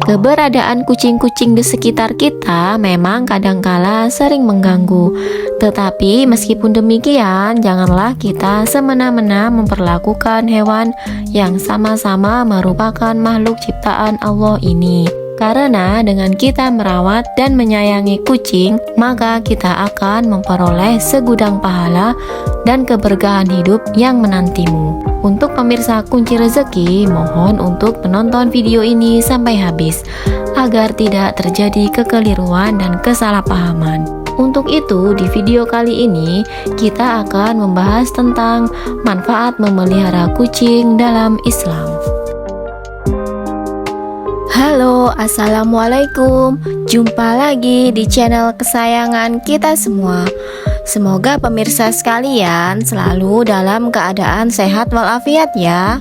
Keberadaan kucing-kucing di sekitar kita memang kadangkala sering mengganggu. Tetapi meskipun demikian, janganlah kita semena-mena memperlakukan hewan yang sama-sama merupakan makhluk ciptaan Allah ini. Karena dengan kita merawat dan menyayangi kucing, maka kita akan memperoleh segudang pahala dan keberkahan hidup yang menantimu. Untuk pemirsa Kunci Rezeki, mohon untuk menonton video ini sampai habis, agar tidak terjadi kekeliruan dan kesalahpahaman. Untuk itu, di video kali ini, kita akan membahas tentang manfaat memelihara kucing dalam Islam. Halo, assalamualaikum. Jumpa lagi di channel kesayangan kita semua. Semoga pemirsa sekalian selalu dalam keadaan sehat walafiat ya.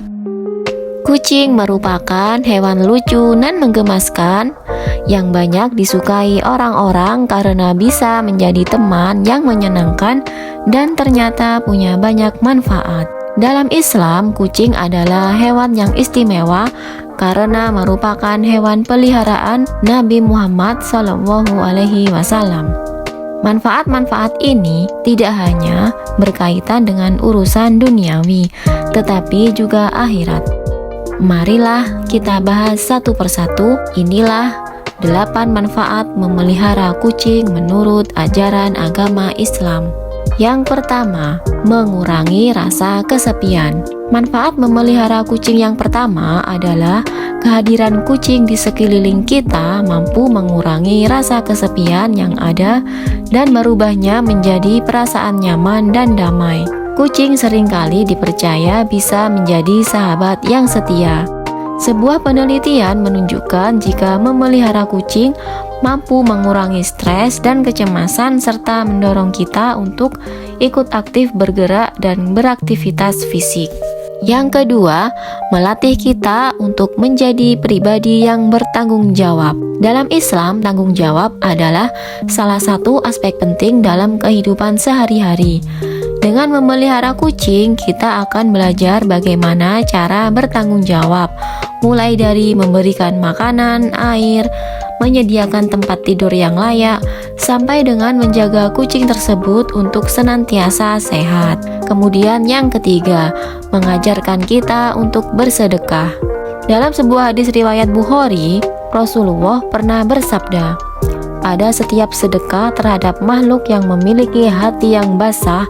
Kucing merupakan hewan lucu dan menggemaskan yang banyak disukai orang-orang karena bisa menjadi teman yang menyenangkan dan ternyata punya banyak manfaat. Dalam Islam, kucing adalah hewan yang istimewa karena merupakan hewan peliharaan Nabi Muhammad SAW. Manfaat-manfaat ini tidak hanya berkaitan dengan urusan duniawi, tetapi juga akhirat. Marilah kita bahas satu persatu. Inilah 8 manfaat memelihara kucing menurut ajaran agama Islam. Yang pertama, mengurangi rasa kesepian. Manfaat memelihara kucing yang pertama adalah kehadiran kucing di sekeliling kita mampu mengurangi rasa kesepian yang ada dan merubahnya menjadi perasaan nyaman dan damai. Kucing seringkali dipercaya bisa menjadi sahabat yang setia. Sebuah penelitian menunjukkan jika memelihara kucing mampu mengurangi stres dan kecemasan serta mendorong kita untuk ikut aktif bergerak dan beraktivitas fisik. Yang kedua, melatih kita untuk menjadi pribadi yang bertanggung jawab. Dalam Islam, tanggung jawab adalah salah satu aspek penting dalam kehidupan sehari-hari. Dengan memelihara kucing, kita akan belajar bagaimana cara bertanggung jawab, mulai dari memberikan makanan, air, menyediakan tempat tidur yang layak, sampai dengan menjaga kucing tersebut untuk senantiasa sehat. Kemudian yang ketiga, mengajarkan kita untuk bersedekah. Dalam sebuah hadis riwayat Bukhari, Rasulullah pernah bersabda, "Pada setiap sedekah terhadap makhluk yang memiliki hati yang basah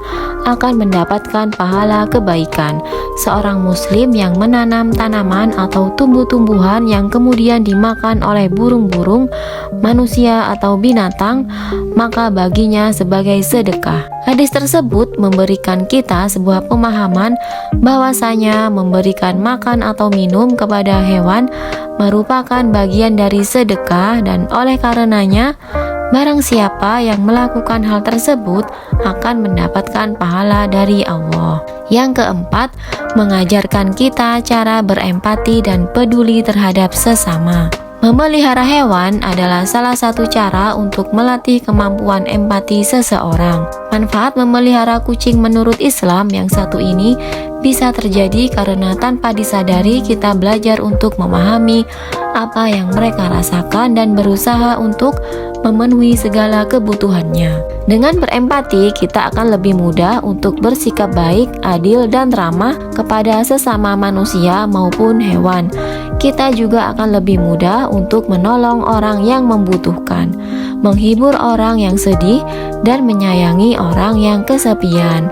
akan mendapatkan pahala kebaikan. Seorang muslim yang menanam tanaman atau tumbuh-tumbuhan yang kemudian dimakan oleh burung-burung, manusia atau binatang, maka baginya sebagai sedekah." Hadis tersebut memberikan kita sebuah pemahaman bahwasanya memberikan makan atau minum kepada hewan merupakan bagian dari sedekah, dan oleh karenanya barang siapa yang melakukan hal tersebut akan mendapatkan pahala dari Allah. Yang keempat, mengajarkan kita cara berempati dan peduli terhadap sesama. Memelihara hewan adalah salah satu cara untuk melatih kemampuan empati seseorang. Manfaat memelihara kucing menurut Islam yang satu ini bisa terjadi karena tanpa disadari kita belajar untuk memahami apa yang mereka rasakan dan berusaha untuk memenuhi segala kebutuhannya. Dengan berempati, kita akan lebih mudah untuk bersikap baik, adil, dan ramah kepada sesama manusia maupun hewan. Kita juga akan lebih mudah untuk menolong orang yang membutuhkan, menghibur orang yang sedih, dan menyayangi orang yang kesepian.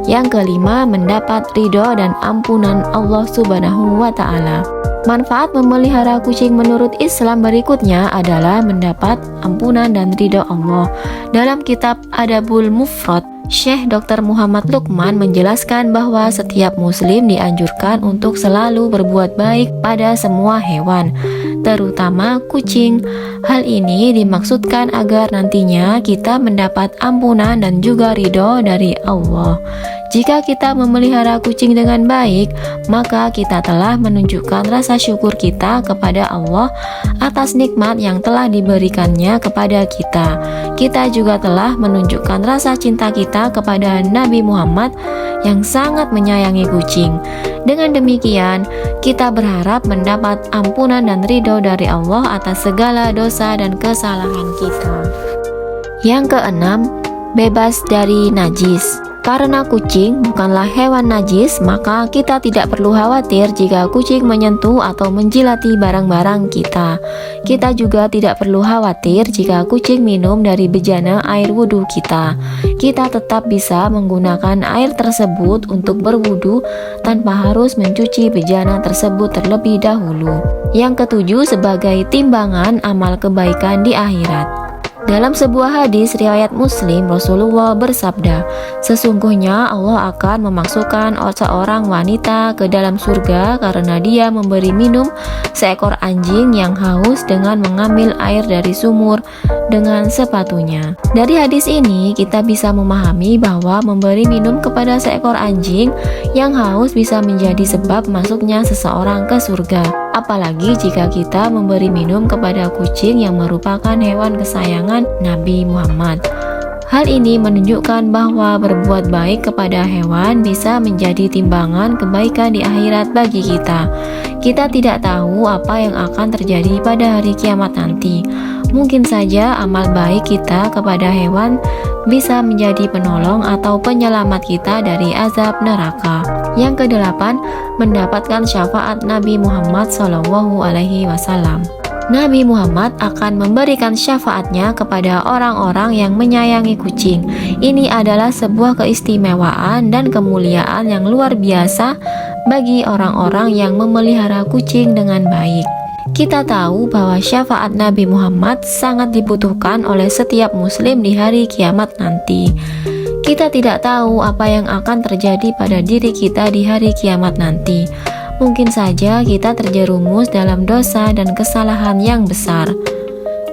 Yang kelima, mendapat ridho dan ampunan Allah Subhanahu wa Ta'ala. Manfaat memelihara kucing menurut Islam berikutnya adalah mendapat ampunan dan ridho Allah. Dalam kitab Adabul Mufrad, Syekh Dr. Muhammad Lukman menjelaskan bahwa setiap muslim dianjurkan untuk selalu berbuat baik pada semua hewan, terutama kucing. Hal ini dimaksudkan agar nantinya kita mendapat ampunan dan juga ridho dari Allah. Jika kita memelihara kucing dengan baik, maka kita telah menunjukkan rasa syukur kita kepada Allah atas nikmat yang telah diberikannya kepada kita. Kita juga telah menunjukkan rasa cinta kita kepada Nabi Muhammad yang sangat menyayangi kucing. Dengan demikian, kita berharap mendapat ampunan dan ridho dari Allah atas segala dosa dan kesalahan kita. Yang keenam, bebas dari najis. Karena kucing bukanlah hewan najis, maka kita tidak perlu khawatir jika kucing menyentuh atau menjilati barang-barang kita. Kita juga tidak perlu khawatir jika kucing minum dari bejana air wudhu kita. Kita tetap bisa menggunakan air tersebut untuk berwudhu tanpa harus mencuci bejana tersebut terlebih dahulu. Yang ketujuh, sebagai timbangan amal kebaikan di akhirat. Dalam sebuah hadis riwayat Muslim, Rasulullah bersabda, "Sesungguhnya Allah akan memasukkan seorang wanita ke dalam surga karena dia memberi minum seekor anjing yang haus dengan mengambil air dari sumur dengan sepatunya." Dari hadis ini kita bisa memahami bahwa memberi minum kepada seekor anjing yang haus bisa menjadi sebab masuknya seseorang ke surga. Apalagi jika kita memberi minum kepada kucing yang merupakan hewan kesayangan Nabi Muhammad. Hal ini menunjukkan bahwa berbuat baik kepada hewan bisa menjadi timbangan kebaikan di akhirat bagi kita. Kita tidak tahu apa yang akan terjadi pada hari kiamat nanti. Mungkin saja amal baik kita kepada hewan bisa menjadi penolong atau penyelamat kita dari azab neraka. Yang kedelapan, mendapatkan syafaat Nabi Muhammad SAW. Nabi Muhammad akan memberikan syafaatnya kepada orang-orang yang menyayangi kucing. Ini adalah sebuah keistimewaan dan kemuliaan yang luar biasa bagi orang-orang yang memelihara kucing dengan baik. Kita tahu bahwa syafaat Nabi Muhammad sangat dibutuhkan oleh setiap muslim di hari kiamat nanti. Kita tidak tahu apa yang akan terjadi pada diri kita di hari kiamat nanti. Mungkin saja kita terjerumus dalam dosa dan kesalahan yang besar,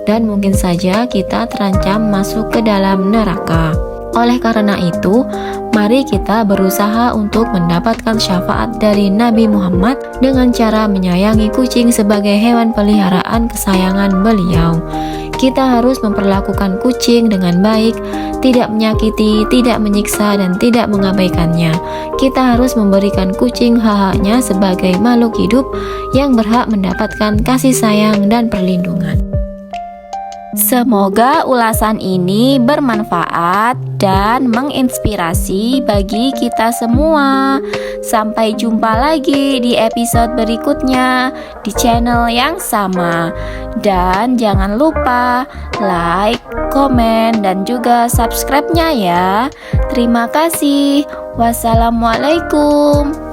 dan mungkin saja kita terancam masuk ke dalam neraka. Oleh karena itu, mari kita berusaha untuk mendapatkan syafaat dari Nabi Muhammad dengan cara menyayangi kucing sebagai hewan peliharaan kesayangan beliau. Kita harus memperlakukan kucing dengan baik, tidak menyakiti, tidak menyiksa, dan tidak mengabaikannya. Kita harus memberikan kucing hak-haknya sebagai makhluk hidup yang berhak mendapatkan kasih sayang dan perlindungan. Semoga ulasan ini bermanfaat dan menginspirasi bagi kita semua. Sampai jumpa lagi di episode berikutnya di channel yang sama. Dan jangan lupa like, komen, dan juga subscribe-nya ya. Terima kasih. Wassalamualaikum.